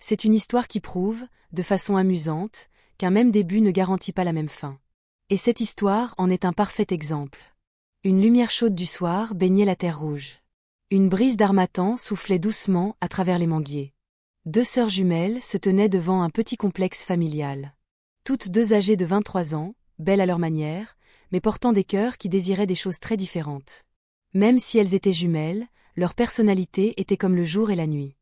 C'est une histoire qui prouve, de façon amusante, qu'un même début ne garantit pas la même fin. Et cette histoire en est un parfait exemple. Une lumière chaude du soir baignait la terre rouge. Une brise d'harmattan soufflait doucement à travers les manguiers. Deux sœurs jumelles se tenaient devant un petit complexe familial. Toutes deux âgées de 23 ans, belles à leur manière, mais portant des cœurs qui désiraient des choses très différentes. Même si elles étaient jumelles, leur personnalité était comme le jour et la nuit.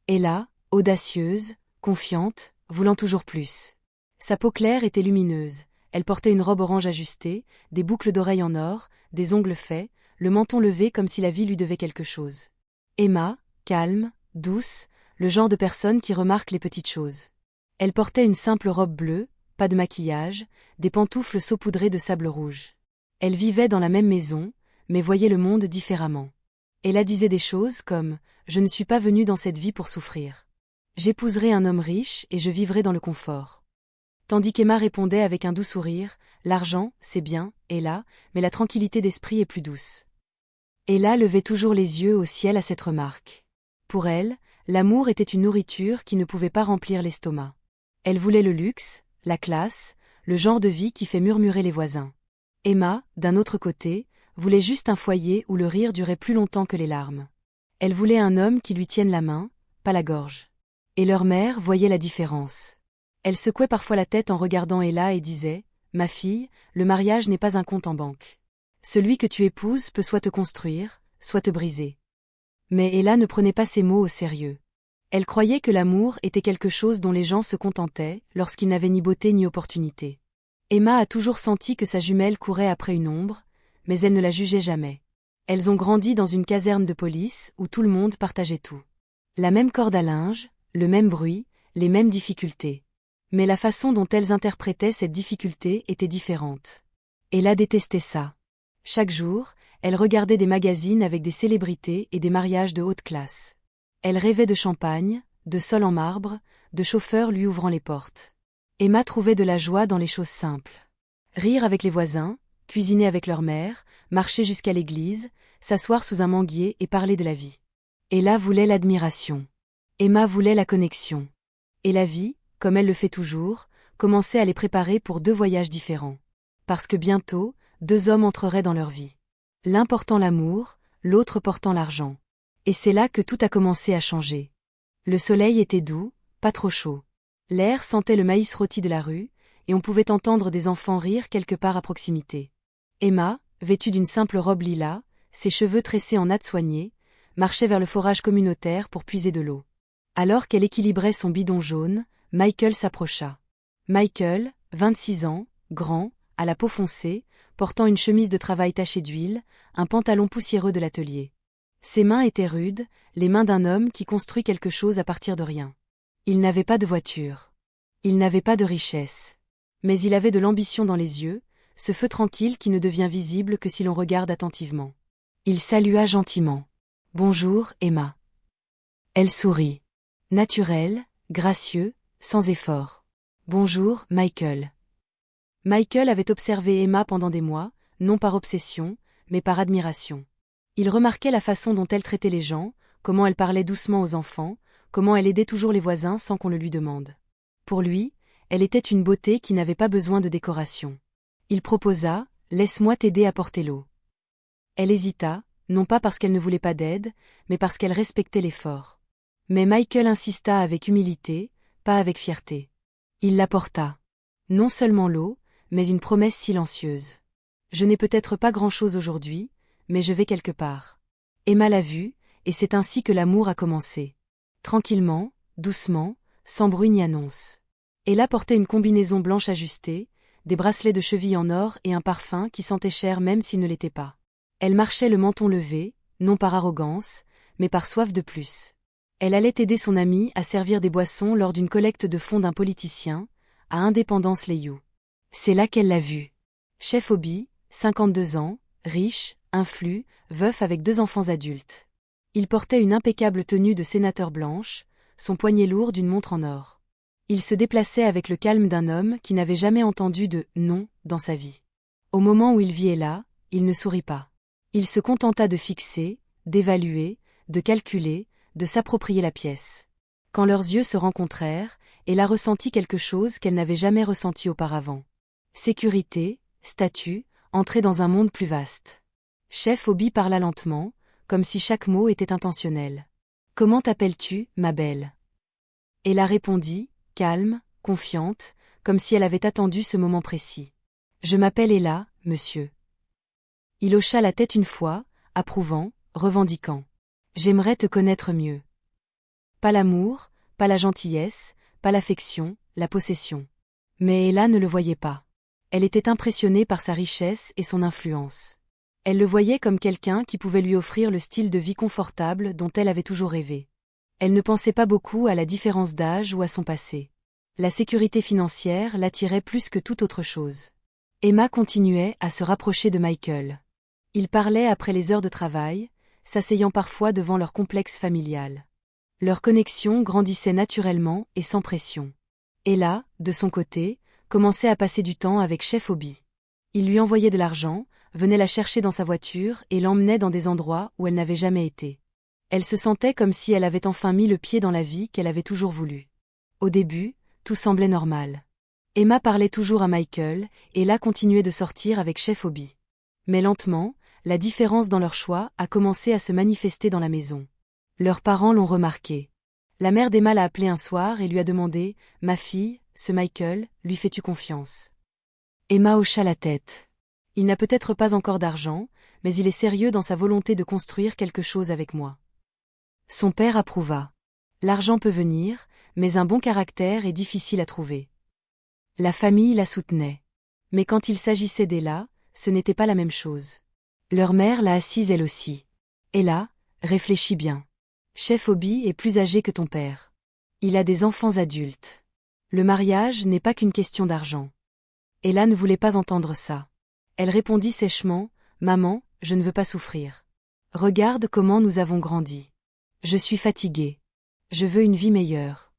Ella, audacieuse, confiante, voulant toujours plus. Sa peau claire était lumineuse, elle portait une robe orange ajustée, des boucles d'oreilles en or, des ongles faits, le menton levé comme si la vie lui devait quelque chose. Emma, calme, douce, le genre de personne qui remarque les petites choses. Elle portait une simple robe bleue, pas de maquillage, des pantoufles saupoudrées de sable rouge. Elle vivait dans la même maison, mais voyait le monde différemment. Ella disait des choses comme « Je ne suis pas venue dans cette vie pour souffrir. J'épouserai un homme riche et je vivrai dans le confort. » Tandis qu'Emma répondait avec un doux sourire « L'argent, c'est bien, Ella, mais la tranquillité d'esprit est plus douce. » Ella levait toujours les yeux au ciel à cette remarque. Pour elle, l'amour était une nourriture qui ne pouvait pas remplir l'estomac. Elle voulait le luxe, la classe, le genre de vie qui fait murmurer les voisins. Emma, d'un autre côté, voulait juste un foyer où le rire durait plus longtemps que les larmes. Elle voulait un homme qui lui tienne la main, pas la gorge. Et leur mère voyait la différence. Elle secouait parfois la tête en regardant Ella et disait « Ma fille, le mariage n'est pas un compte en banque. Celui que tu épouses peut soit te construire, soit te briser. » Mais Ella ne prenait pas ces mots au sérieux. Elle croyait que l'amour était quelque chose dont les gens se contentaient lorsqu'ils n'avaient ni beauté ni opportunité. Emma a toujours senti que sa jumelle courait après une ombre, mais elle ne la jugeait jamais. Elles ont grandi dans une caserne de police où tout le monde partageait tout. La même corde à linge, le même bruit, les mêmes difficultés. Mais la façon dont elles interprétaient cette difficulté était différente. Ella détestait ça. Chaque jour, elle regardait des magazines avec des célébrités et des mariages de haute classe. Elle rêvait de champagne, de sol en marbre, de chauffeurs lui ouvrant les portes. Emma trouvait de la joie dans les choses simples. Rire avec les voisins, cuisiner avec leur mère, marcher jusqu'à l'église, s'asseoir sous un manguier et parler de la vie. Ella voulait l'admiration. Emma voulait la connexion. Et la vie, comme elle le fait toujours, commençait à les préparer pour deux voyages différents. Parce que bientôt, deux hommes entreraient dans leur vie. L'un portant l'amour, l'autre portant l'argent. Et c'est là que tout a commencé à changer. Le soleil était doux, pas trop chaud. L'air sentait le maïs rôti de la rue, et on pouvait entendre des enfants rire quelque part à proximité. Emma, vêtue d'une simple robe lilas, ses cheveux tressés en nattes soignées, marchait vers le forage communautaire pour puiser de l'eau. Alors qu'elle équilibrait son bidon jaune, Michael s'approcha. Michael, 26 ans, grand, à la peau foncée, portant une chemise de travail tachée d'huile, un pantalon poussiéreux de l'atelier. Ses mains étaient rudes, les mains d'un homme qui construit quelque chose à partir de rien. Il n'avait pas de voiture. Il n'avait pas de richesse. Mais il avait de l'ambition dans les yeux, ce feu tranquille qui ne devient visible que si l'on regarde attentivement. Il salua gentiment. « Bonjour, Emma. » Elle sourit. Naturel, gracieux, sans effort. « Bonjour, Michael. » Michael avait observé Emma pendant des mois, non par obsession, mais par admiration. Il remarquait la façon dont elle traitait les gens, comment elle parlait doucement aux enfants, comment elle aidait toujours les voisins sans qu'on le lui demande. Pour lui, elle était une beauté qui n'avait pas besoin de décoration. Il proposa « Laisse-moi t'aider à porter l'eau. » Elle hésita, non pas parce qu'elle ne voulait pas d'aide, mais parce qu'elle respectait l'effort. Mais Michael insista avec humilité, pas avec fierté. Il la porta. Non seulement l'eau, mais une promesse silencieuse. « Je n'ai peut-être pas grand-chose aujourd'hui, mais je vais quelque part. » Emma l'a vu, et c'est ainsi que l'amour a commencé. Tranquillement, doucement, sans bruit ni annonce. Ella portait une combinaison blanche ajustée, des bracelets de cheville en or et un parfum qui sentait cher même s'il ne l'était pas. Elle marchait le menton levé, non par arrogance, mais par soif de plus. Elle allait aider son amie à servir des boissons lors d'une collecte de fonds d'un politicien, à Indépendance Layou. C'est là qu'elle l'a vu. Chef Obi, 52 ans, riche, influent, veuf avec 2 enfants adultes. Il portait une impeccable tenue de sénateur blanche, son poignet lourd d'une montre en or. Il se déplaçait avec le calme d'un homme qui n'avait jamais entendu de « non » dans sa vie. Au moment où il vit Ella, il ne sourit pas. Il se contenta de fixer, d'évaluer, de calculer, de s'approprier la pièce. Quand leurs yeux se rencontrèrent, Ella ressentit quelque chose qu'elle n'avait jamais ressenti auparavant. Sécurité, statut, entrer dans un monde plus vaste. Chef Obi parla lentement, comme si chaque mot était intentionnel. « Comment t'appelles-tu, ma belle ?» Ella répondit, calme, confiante, comme si elle avait attendu ce moment précis. « Je m'appelle Ella, monsieur. » Il hocha la tête une fois, approuvant, revendiquant. « J'aimerais te connaître mieux. » Pas l'amour, pas la gentillesse, pas l'affection, la possession. Mais Ella ne le voyait pas. Elle était impressionnée par sa richesse et son influence. Elle le voyait comme quelqu'un qui pouvait lui offrir le style de vie confortable dont elle avait toujours rêvé. Elle ne pensait pas beaucoup à la différence d'âge ou à son passé. La sécurité financière l'attirait plus que toute autre chose. Emma continuait à se rapprocher de Michael. Ils parlaient après les heures de travail, s'asseyant parfois devant leur complexe familial. Leur connexion grandissait naturellement et sans pression. Ella, de son côté, commençait à passer du temps avec Chef Obi. Il lui envoyait de l'argent, venait la chercher dans sa voiture et l'emmenait dans des endroits où elle n'avait jamais été. Elle se sentait comme si elle avait enfin mis le pied dans la vie qu'elle avait toujours voulu. Au début, tout semblait normal. Emma parlait toujours à Michael, et Ella continuait de sortir avec Chef Obi. Mais lentement, la différence dans leur choix a commencé à se manifester dans la maison. Leurs parents l'ont remarqué. La mère d'Emma l'a appelée un soir et lui a demandé « Ma fille, ce Michael, lui fais-tu confiance ?» Emma hocha la tête. Il n'a peut-être pas encore d'argent, mais il est sérieux dans sa volonté de construire quelque chose avec moi. Son père approuva. L'argent peut venir, mais un bon caractère est difficile à trouver. La famille la soutenait. Mais quand il s'agissait d'Ella, ce n'était pas la même chose. Leur mère l'a assise elle aussi. Ella, réfléchis bien. Chef Obi est plus âgé que ton père. Il a des enfants adultes. Le mariage n'est pas qu'une question d'argent. Ella ne voulait pas entendre ça. Elle répondit sèchement, « Maman, je ne veux pas souffrir. Regarde comment nous avons grandi. Je suis fatiguée. Je veux une vie meilleure. »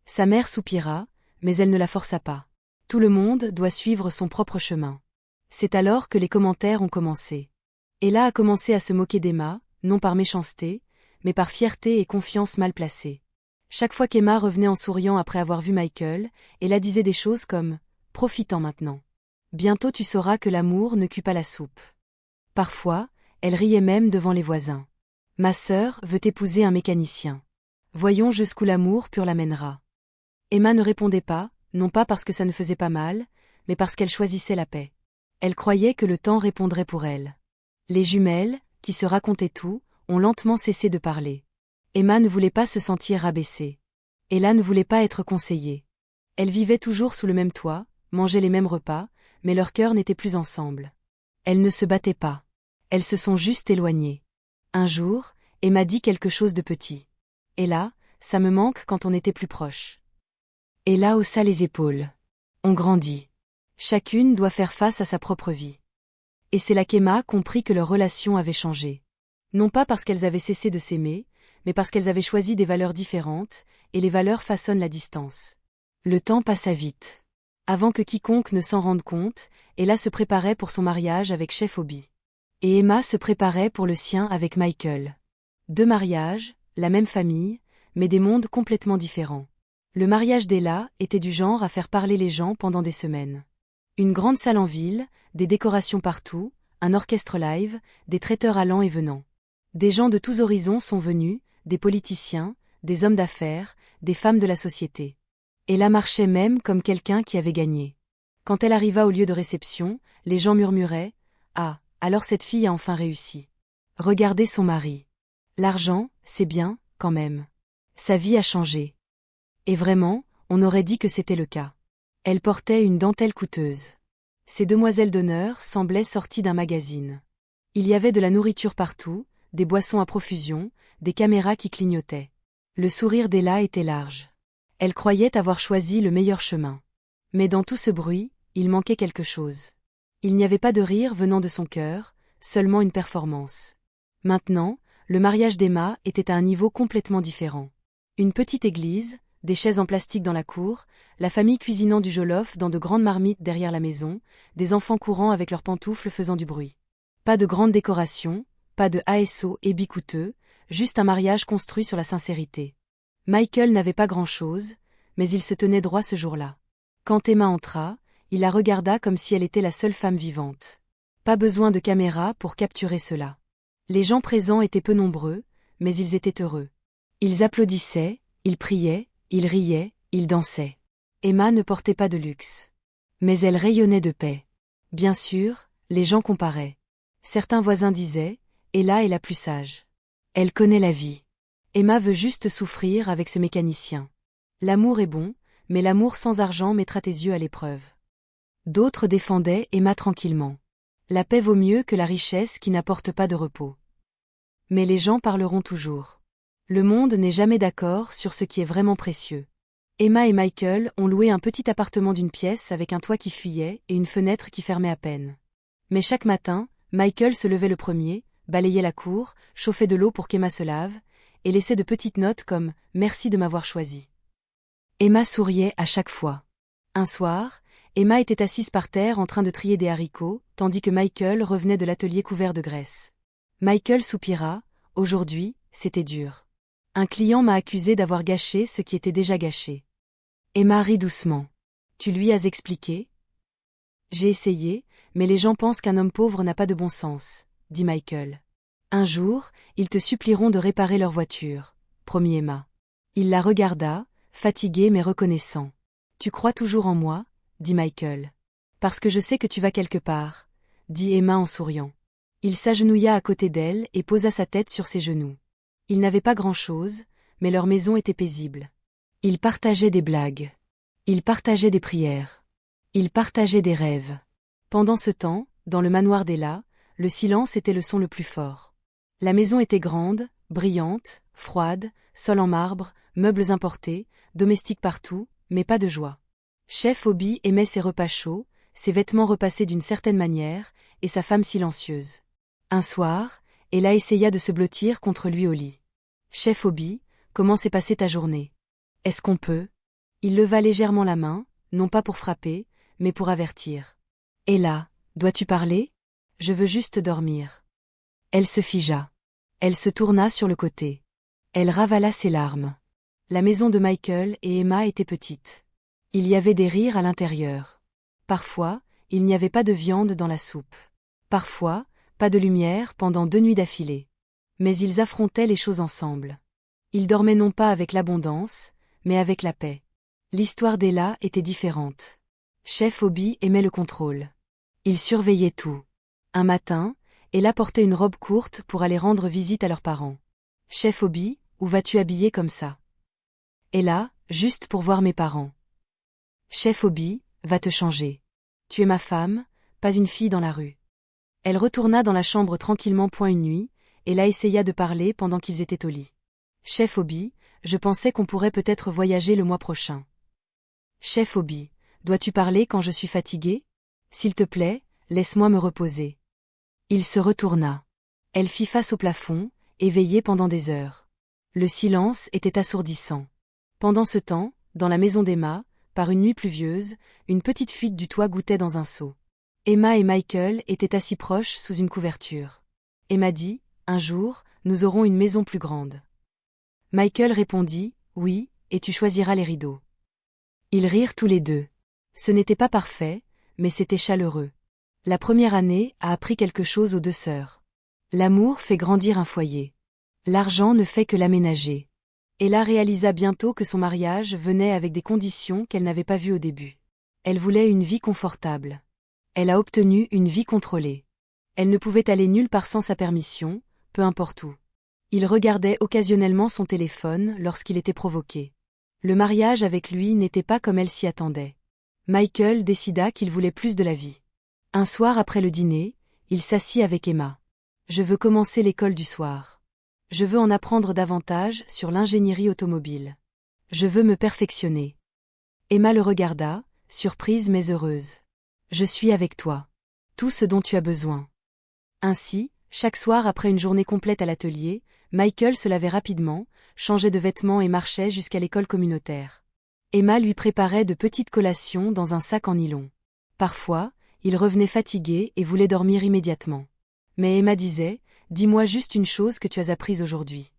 Sa mère soupira, mais elle ne la força pas. Tout le monde doit suivre son propre chemin. C'est alors que les commentaires ont commencé. Ella a commencé à se moquer d'Emma, non par méchanceté, mais par fierté et confiance mal placée. Chaque fois qu'Emma revenait en souriant après avoir vu Michael, Ella disait des choses comme « Profitant maintenant. Bientôt tu sauras que l'amour ne cuit pas la soupe. » Parfois, elle riait même devant les voisins. « Ma sœur veut épouser un mécanicien. Voyons jusqu'où l'amour pur l'amènera. » Emma ne répondait pas, non pas parce que ça ne faisait pas mal, mais parce qu'elle choisissait la paix. Elle croyait que le temps répondrait pour elle. Les jumelles, qui se racontaient tout, ont lentement cessé de parler. Emma ne voulait pas se sentir rabaissée. Ella ne voulait pas être conseillée. Elles vivaient toujours sous le même toit, mangeaient les mêmes repas, mais leurs cœurs n'étaient plus ensemble. Elles ne se battaient pas. Elles se sont juste éloignées. Un jour, Emma dit quelque chose de petit. « Ella, ça me manque quand on était plus proches. » Ella haussa les épaules. On grandit. Chacune doit faire face à sa propre vie. Et c'est là qu'Emma comprit que leur relation avait changé. Non pas parce qu'elles avaient cessé de s'aimer, mais parce qu'elles avaient choisi des valeurs différentes, et les valeurs façonnent la distance. Le temps passa vite. Avant que quiconque ne s'en rende compte, Ella se préparait pour son mariage avec Chef Obi. Et Emma se préparait pour le sien avec Michael. 2 mariages, la même famille, mais des mondes complètement différents. Le mariage d'Ella était du genre à faire parler les gens pendant des semaines. Une grande salle en ville, des décorations partout, un orchestre live, des traiteurs allant et venant. Des gens de tous horizons sont venus, des politiciens, des hommes d'affaires, des femmes de la société. Ella marchait même comme quelqu'un qui avait gagné. Quand elle arriva au lieu de réception, les gens murmuraient « Ah, alors cette fille a enfin réussi. Regardez son mari. L'argent, c'est bien, quand même. Sa vie a changé. » Et vraiment, on aurait dit que c'était le cas. Elle portait une dentelle coûteuse. Ces demoiselles d'honneur semblaient sorties d'un magazine. Il y avait de la nourriture partout, des boissons à profusion, des caméras qui clignotaient. Le sourire d'Ella était large. Elle croyait avoir choisi le meilleur chemin. Mais dans tout ce bruit, il manquait quelque chose. Il n'y avait pas de rire venant de son cœur, seulement une performance. Maintenant, le mariage d'Emma était à un niveau complètement différent. Une petite église, des chaises en plastique dans la cour, la famille cuisinant du jollof dans de grandes marmites derrière la maison, des enfants courant avec leurs pantoufles faisant du bruit. Pas de grandes décorations, pas de ASO et coûteux, juste un mariage construit sur la sincérité. Michael n'avait pas grand-chose, mais il se tenait droit ce jour-là. Quand Emma entra, il la regarda comme si elle était la seule femme vivante. Pas besoin de caméra pour capturer cela. Les gens présents étaient peu nombreux, mais ils étaient heureux. Ils applaudissaient, ils priaient, ils riaient, ils dansaient. Emma ne portait pas de luxe. Mais elle rayonnait de paix. Bien sûr, les gens comparaient. Certains voisins disaient, Ella est la plus sage. Elle connaît la vie. Emma veut juste souffrir avec ce mécanicien. L'amour est bon, mais l'amour sans argent mettra tes yeux à l'épreuve. D'autres défendaient Emma tranquillement. La paix vaut mieux que la richesse qui n'apporte pas de repos. Mais les gens parleront toujours. Le monde n'est jamais d'accord sur ce qui est vraiment précieux. Emma et Michael ont loué un petit appartement d'une pièce avec un toit qui fuyait et une fenêtre qui fermait à peine. Mais chaque matin, Michael se levait le premier, balayait la cour, chauffait de l'eau pour qu'Emma se lave, et laissait de petites notes comme « Merci de m'avoir choisi ». Emma souriait à chaque fois. Un soir, Emma était assise par terre en train de trier des haricots, tandis que Michael revenait de l'atelier couvert de graisse. Michael soupira, « Aujourd'hui, c'était dur. Un client m'a accusé d'avoir gâché ce qui était déjà gâché. » Emma rit doucement. « Tu lui as expliqué ? » « J'ai essayé, mais les gens pensent qu'un homme pauvre n'a pas de bon sens, » dit Michael. « Un jour, ils te supplieront de réparer leur voiture, » promit Emma. Il la regarda, fatigué mais reconnaissant. « Tu crois toujours en moi ?» dit Michael. « Parce que je sais que tu vas quelque part, » dit Emma en souriant. Il s'agenouilla à côté d'elle et posa sa tête sur ses genoux. Ils n'avaient pas grand-chose, mais leur maison était paisible. Ils partageaient des blagues. Ils partageaient des prières. Ils partageaient des rêves. Pendant ce temps, dans le manoir d'Ella, le silence était le son le plus fort. La maison était grande, brillante, froide, sol en marbre, meubles importés, domestiques partout, mais pas de joie. Chef Obi aimait ses repas chauds, ses vêtements repassés d'une certaine manière, et sa femme silencieuse. Un soir, Ella essaya de se blottir contre lui au lit. « Chef Obi, comment s'est passée ta journée ? Est-ce qu'on peut ?» Il leva légèrement la main, non pas pour frapper, mais pour avertir. « Ella, dois-tu parler ? Je veux juste dormir. » Elle se figea. Elle se tourna sur le côté. Elle ravala ses larmes. La maison de Michael et Emma était petite. Il y avait des rires à l'intérieur. Parfois, il n'y avait pas de viande dans la soupe. Parfois, pas de lumière pendant 2 nuits d'affilée. Mais ils affrontaient les choses ensemble. Ils dormaient non pas avec l'abondance, mais avec la paix. L'histoire d'Ella était différente. Chef Obi aimait le contrôle. Il surveillait tout. Un matin, Ella portait une robe courte pour aller rendre visite à leurs parents. « Chef Obi, où vas-tu habiller comme ça ? » « Ella, juste pour voir mes parents. »« Chef Obi, va te changer. Tu es ma femme, pas une fille dans la rue. » Elle retourna dans la chambre tranquillement point une nuit, Ella essaya de parler pendant qu'ils étaient au lit. « Chef Obi, je pensais qu'on pourrait peut-être voyager le mois prochain. »« Chef Obi, dois-tu parler quand je suis fatiguée ? S'il te plaît, laisse-moi me reposer. » Il se retourna. Elle fit face au plafond, éveillée pendant des heures. Le silence était assourdissant. Pendant ce temps, dans la maison d'Emma, par une nuit pluvieuse, une petite fuite du toit gouttait dans un seau. Emma et Michael étaient assis proches sous une couverture. Emma dit, « Un jour, nous aurons une maison plus grande. » Michael répondit, « Oui, et tu choisiras les rideaux. » Ils rirent tous les deux. Ce n'était pas parfait, mais c'était chaleureux. La première année a appris quelque chose aux deux sœurs. L'amour fait grandir un foyer. L'argent ne fait que l'aménager. Ella réalisa bientôt que son mariage venait avec des conditions qu'elle n'avait pas vues au début. Elle voulait une vie confortable. Elle a obtenu une vie contrôlée. Elle ne pouvait aller nulle part sans sa permission, peu importe où. Il regardait occasionnellement son téléphone lorsqu'il était provoqué. Le mariage avec lui n'était pas comme elle s'y attendait. Michael décida qu'il voulait plus de la vie. Un soir après le dîner, il s'assit avec Emma. « Je veux commencer l'école du soir. Je veux en apprendre davantage sur l'ingénierie automobile. Je veux me perfectionner. » Emma le regarda, surprise mais heureuse. « Je suis avec toi. Tout ce dont tu as besoin. » Ainsi, chaque soir après une journée complète à l'atelier, Michael se lavait rapidement, changeait de vêtements et marchait jusqu'à l'école communautaire. Emma lui préparait de petites collations dans un sac en nylon. Parfois, il revenait fatigué et voulait dormir immédiatement. Mais Emma disait, « Dis-moi juste une chose que tu as apprise aujourd'hui. »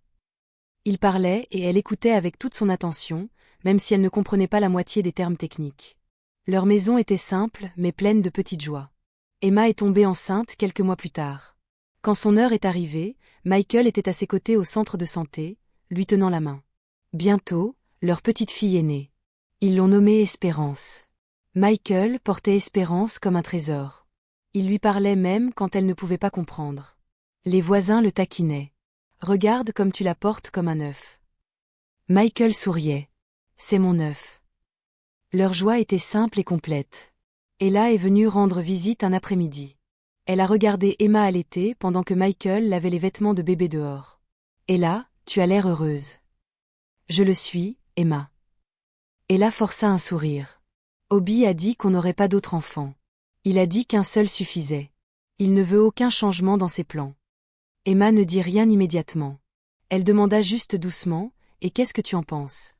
Il parlait et elle écoutait avec toute son attention, même si elle ne comprenait pas la moitié des termes techniques. Leur maison était simple, mais pleine de petites joies. Emma est tombée enceinte quelques mois plus tard. Quand son heure est arrivée, Michael était à ses côtés au centre de santé, lui tenant la main. Bientôt, leur petite fille est née. Ils l'ont nommée Espérance. Michael portait Espérance comme un trésor. Il lui parlait même quand elle ne pouvait pas comprendre. Les voisins le taquinaient. Regarde comme tu la portes comme un œuf. Michael souriait. C'est mon œuf. Leur joie était simple et complète. Ella est venue rendre visite un après-midi. Elle a regardé Emma allaiter pendant que Michael lavait les vêtements de bébé dehors. Ella, tu as l'air heureuse. Je le suis, Emma. Ella força un sourire. Obi a dit qu'on n'aurait pas d'autre enfant. Il a dit qu'un seul suffisait. Il ne veut aucun changement dans ses plans. Emma ne dit rien immédiatement. Elle demanda juste doucement, et qu'est-ce que tu en penses?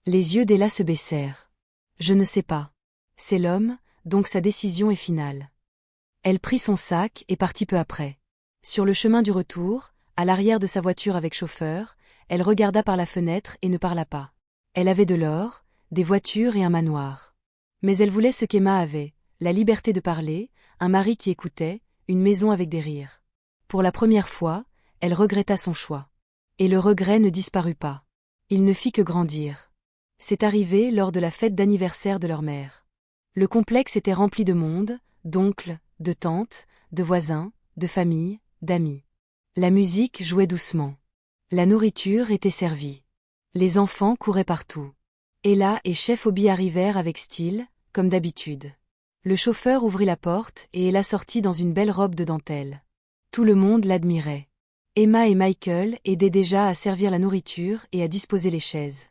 Les yeux d'Ella se baissèrent. Je ne sais pas. C'est l'homme, donc sa décision est finale. Elle prit son sac et partit peu après. Sur le chemin du retour, à l'arrière de sa voiture avec chauffeur, elle regarda par la fenêtre et ne parla pas. Elle avait de l'or, des voitures et un manoir. Mais elle voulait ce qu'Emma avait, la liberté de parler, un mari qui écoutait, une maison avec des rires. Pour la première fois, elle regretta son choix. Et le regret ne disparut pas. Il ne fit que grandir. C'est arrivé lors de la fête d'anniversaire de leur mère. Le complexe était rempli de monde, d'oncles, de tantes, de voisins, de familles, d'amis. La musique jouait doucement. La nourriture était servie. Les enfants couraient partout. Ella et Chef Obi arrivèrent avec style, comme d'habitude. Le chauffeur ouvrit la porte et Ella sortit dans une belle robe de dentelle. Tout le monde l'admirait. Emma et Michael aidaient déjà à servir la nourriture et à disposer les chaises.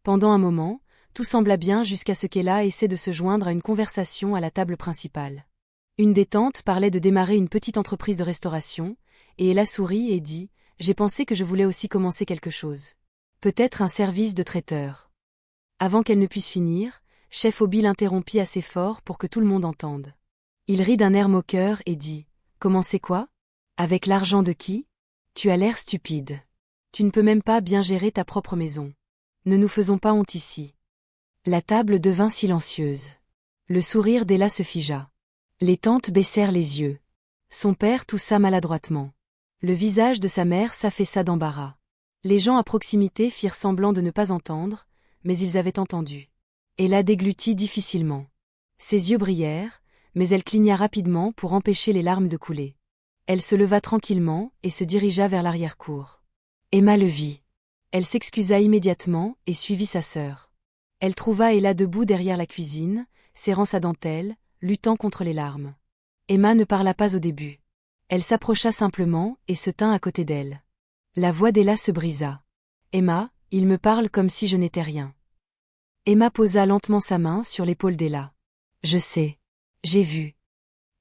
Pendant un moment, tout sembla bien jusqu'à ce qu'Ella essaie de se joindre à une conversation à la table principale. Une des tantes parlait de démarrer une petite entreprise de restauration, et Ella sourit et dit « J'ai pensé que je voulais aussi commencer quelque chose. Peut-être un service de traiteur. » Avant qu'elle ne puisse finir, Chef Obi l'interrompit assez fort pour que tout le monde entende. Il rit d'un air moqueur et dit « Commencer quoi? Avec l'argent de qui? Tu as l'air stupide. Tu ne peux même pas bien gérer ta propre maison. Ne nous faisons pas honte ici. » La table devint silencieuse. Le sourire d'Ella se figea. Les tantes baissèrent les yeux. Son père toussa maladroitement. Le visage de sa mère s'affaissa d'embarras. Les gens à proximité firent semblant de ne pas entendre, mais ils avaient entendu. Ella déglutit difficilement. Ses yeux brillèrent, mais elle cligna rapidement pour empêcher les larmes de couler. Elle se leva tranquillement et se dirigea vers l'arrière-cour. Emma le vit. Elle s'excusa immédiatement et suivit sa sœur. Elle trouva Ella debout derrière la cuisine, serrant sa dentelle, luttant contre les larmes. Emma ne parla pas au début. Elle s'approcha simplement et se tint à côté d'elle. La voix d'Ella se brisa. « Emma, il me parle comme si je n'étais rien. » Emma posa lentement sa main sur l'épaule d'Ella. « Je sais. J'ai vu. »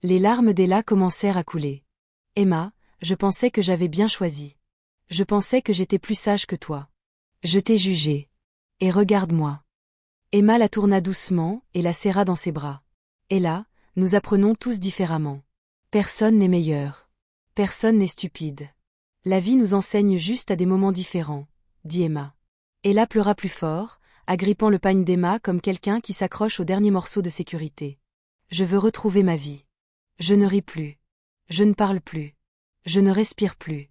Les larmes d'Ella commencèrent à couler. « Emma, je pensais que j'avais bien choisi. Je pensais que j'étais plus sage que toi. Je t'ai jugée. Et regarde-moi. » Emma la tourna doucement et la serra dans ses bras. « Ella, nous apprenons tous différemment. Personne n'est meilleur. Personne n'est stupide. La vie nous enseigne juste à des moments différents, » dit Emma. Ella pleura plus fort, agrippant le pagne d'Emma comme quelqu'un qui s'accroche au dernier morceau de sécurité. « Je veux retrouver ma vie. Je ne ris plus. Je ne parle plus. Je ne respire plus. »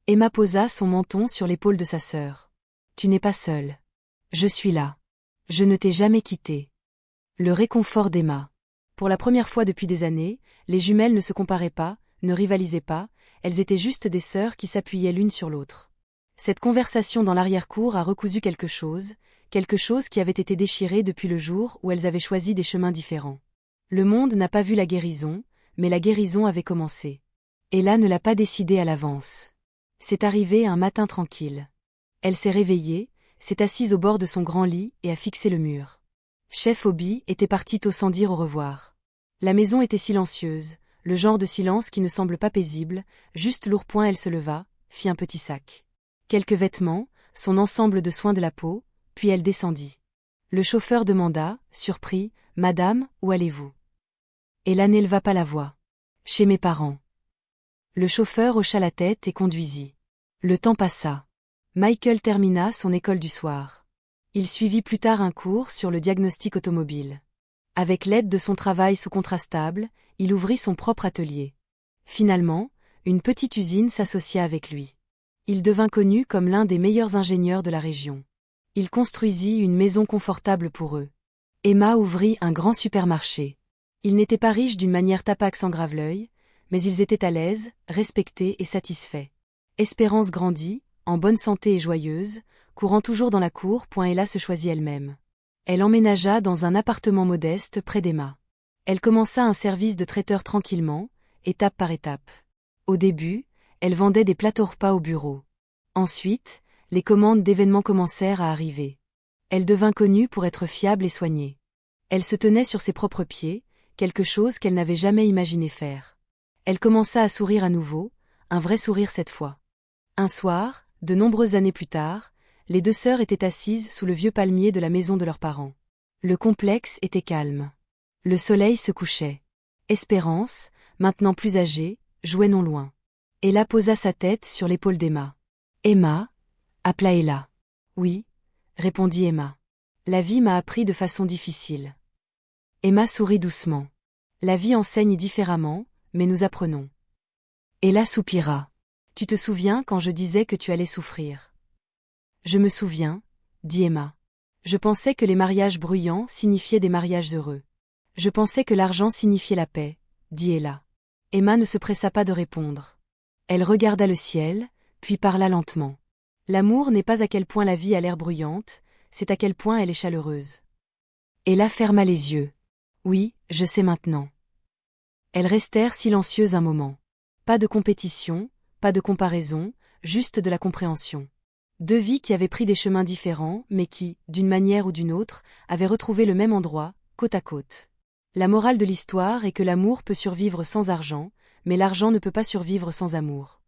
Emma posa son menton sur l'épaule de sa sœur. « Tu n'es pas seule. Je suis là. Je ne t'ai jamais quittée. » Le réconfort d'Emma. Pour la première fois depuis des années, les jumelles ne se comparaient pas, ne rivalisaient pas, elles étaient juste des sœurs qui s'appuyaient l'une sur l'autre. Cette conversation dans l'arrière-cour a recousu quelque chose qui avait été déchiré depuis le jour où elles avaient choisi des chemins différents. Le monde n'a pas vu la guérison, mais la guérison avait commencé. Ella ne l'a pas décidé à l'avance. C'est arrivé un matin tranquille. Elle s'est réveillée, s'est assise au bord de son grand lit et a fixé le mur. Chef Obi était parti tôt sans dire au revoir. La maison était silencieuse, le genre de silence qui ne semble pas paisible, juste lourd-point elle se leva, fit un petit sac. Quelques vêtements, son ensemble de soins de la peau, puis elle descendit. Le chauffeur demanda, surpris, « Madame, où allez-vous » Ella n'éleva pas la voix. « Chez mes parents. » Le chauffeur hocha la tête et conduisit. Le temps passa. Michael termina son école du soir. Il suivit plus tard un cours sur le diagnostic automobile. Avec l'aide de son travail sous contrat stable, il ouvrit son propre atelier. Finalement, une petite usine s'associa avec lui. Il devint connu comme l'un des meilleurs ingénieurs de la région. Il construisit une maison confortable pour eux. Emma ouvrit un grand supermarché. Ils n'étaient pas riches d'une manière tapax en grave-l'œil, mais ils étaient à l'aise, respectés et satisfaits. Espérance grandit, en bonne santé et joyeuse, courant toujours dans la cour. Ella se choisit elle-même. Elle emménagea dans un appartement modeste près d'Emma. Elle commença un service de traiteur tranquillement, étape par étape. Au début, elle vendait des plateaux repas au bureau. Ensuite, les commandes d'événements commencèrent à arriver. Elle devint connue pour être fiable et soignée. Elle se tenait sur ses propres pieds, quelque chose qu'elle n'avait jamais imaginé faire. Elle commença à sourire à nouveau, un vrai sourire cette fois. Un soir, de nombreuses années plus tard, les deux sœurs étaient assises sous le vieux palmier de la maison de leurs parents. Le complexe était calme. Le soleil se couchait. Espérance, maintenant plus âgée, jouait non loin. Ella posa sa tête sur l'épaule d'Emma. « Emma » appela Ella. « Oui » répondit Emma. « La vie m'a appris de façon difficile. » Emma sourit doucement. « La vie enseigne différemment, mais nous apprenons. » Ella soupira. « Tu te souviens quand je disais que tu allais souffrir ?» « Je me souviens, » dit Emma. « Je pensais que les mariages bruyants signifiaient des mariages heureux. Je pensais que l'argent signifiait la paix, » dit Ella. Emma ne se pressa pas de répondre. Elle regarda le ciel, puis parla lentement. « L'amour n'est pas à quel point la vie a l'air bruyante, c'est à quel point elle est chaleureuse. » Ella ferma les yeux. « Oui, je sais maintenant. » Elles restèrent silencieuses un moment. Pas de compétition, pas de comparaison, juste de la compréhension. Deux vies qui avaient pris des chemins différents, mais qui, d'une manière ou d'une autre, avaient retrouvé le même endroit, côte à côte. La morale de l'histoire est que l'amour peut survivre sans argent, mais l'argent ne peut pas survivre sans amour.